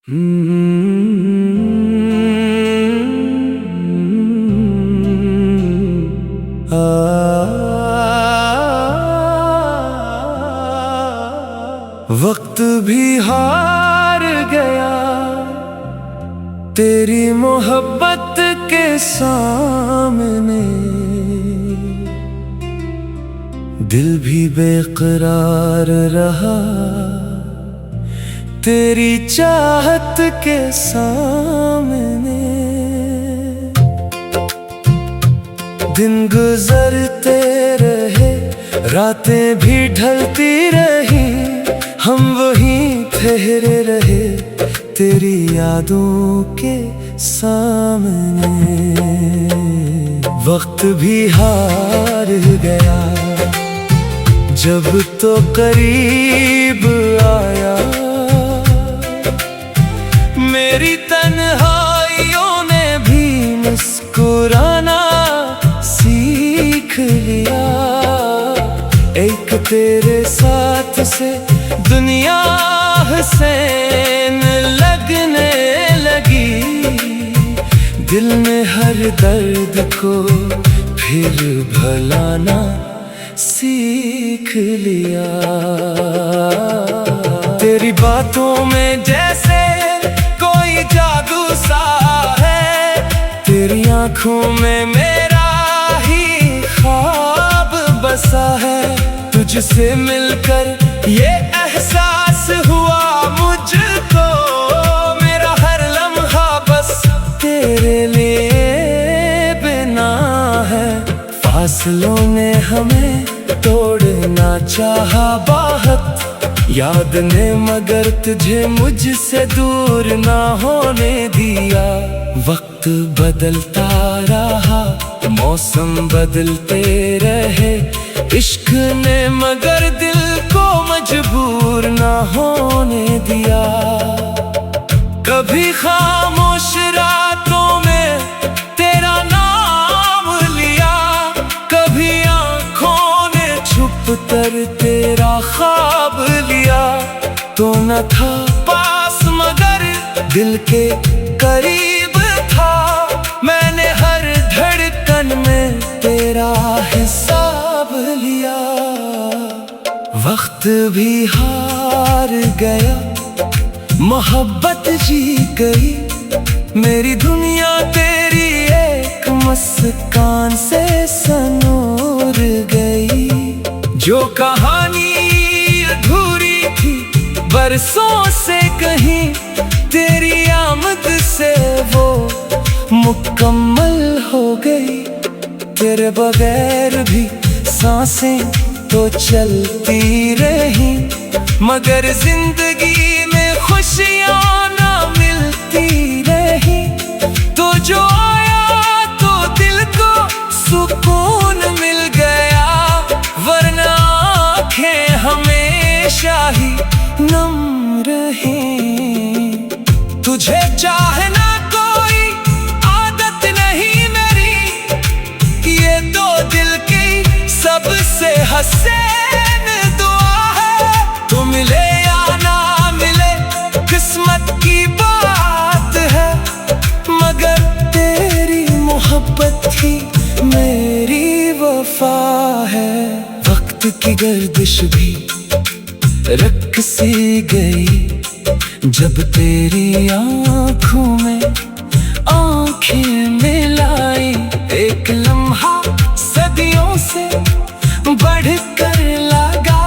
वक्त भी हार गया तेरी मोहब्बत के सामने, दिल भी बेकरार रहा तेरी चाहत के सामने। दिन गुजरते रहे, रातें भी ढलती रही, हम वहीं ठहरे रहे तेरी यादों के सामने। वक्त भी हार गया जब तो करीब आया, मेरी तन्हाइयों ने भी मुस्कुराना सीख लिया। एक तेरे साथ से दुनिया हसीन लगने लगी, दिल में हर दर्द को फिर भुलाना सीख लिया। तेरी बातों में जैसे कोई जादू सा है, तेरी आंखों में मेरा ही ख्वाब बसा है। तुझसे मिलकर ये एहसास हुआ मुझको, मेरा हर लम्हा बस तेरे लिए बिना है। फासलों ने हमें तोड़ना चाहा बहुत, याद ने मगर तुझे मुझसे दूर ना होने दिया। वक्त बदलता रहा, मौसम बदलते रहे, इश्क ने मगर दिल को मजबूर ना होने दिया। कभी खामोश रातों में तेरा नाम लिया, कभी आंखों ने छुप कर तेरा ख्वाब लिया। तो न था पास मगर दिल के करीब था, मैंने हर धड़कन में तेरा हिसाब लिया। वक्त भी हार गया, मोहब्बत जीत गई, मेरी दुनिया तेरी एक मुस्कान से सनूर गई। जो कहानी अधूरी थी बरसों से कहीं, तेरी आमद से वो मुकम्मल हो गई। तेरे बगैर भी सांसें तो चलती रही, मगर जिंदगी में खुशियाँ ना मिलती रही। तो जो आया तो दिल को सुकून मिल गया, वरना आँखें हमेशा ही नम रही। तुझे चाहना कोई आदत नहीं मेरी, ये तो दिल की सबसे हसीन दुआ है। तू मिले या ना मिले किस्मत की बात है, मगर तेरी मोहब्बत ही मेरी वफा है। वक्त की गर्दिश भी रख सी गई, जब तेरी आंखों में आंखें मिलाई। एक लम्हा सदियों से बढ़कर लगा,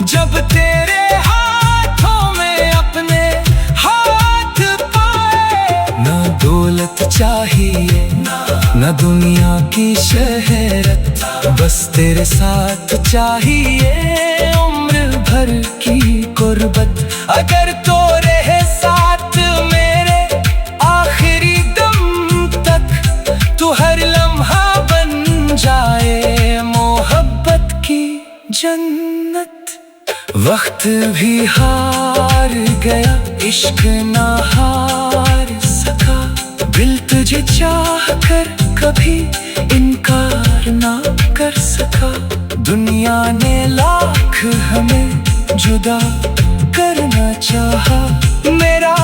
जब तेरे हाथों में अपने हाथ पाए। ना दौलत चाहिए ना दुनिया की शहरत, बस तेरे साथ चाहिए उम्र भर की कुर्बत। अगर तो रहे साथ मेरे आखिरी दम तक, तो हर लम्हा बन जाए मोहब्बत की जन्नत। वक्त भी हार गया, इश्क ना हार सका, दिल तुझे चाह कर कभी इनकार ना कर सका। दुनिया ने लाख हमें जुदा करना चाहा, मेरा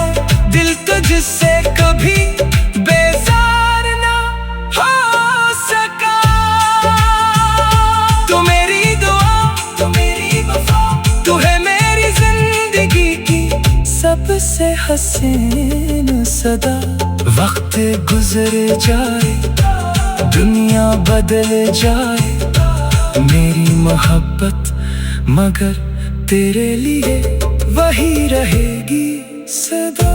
हसीन सदा। वक्त गुजर जाए, दुनिया बदल जाए, मेरी मोहब्बत मगर तेरे लिए वही रहेगी सदा।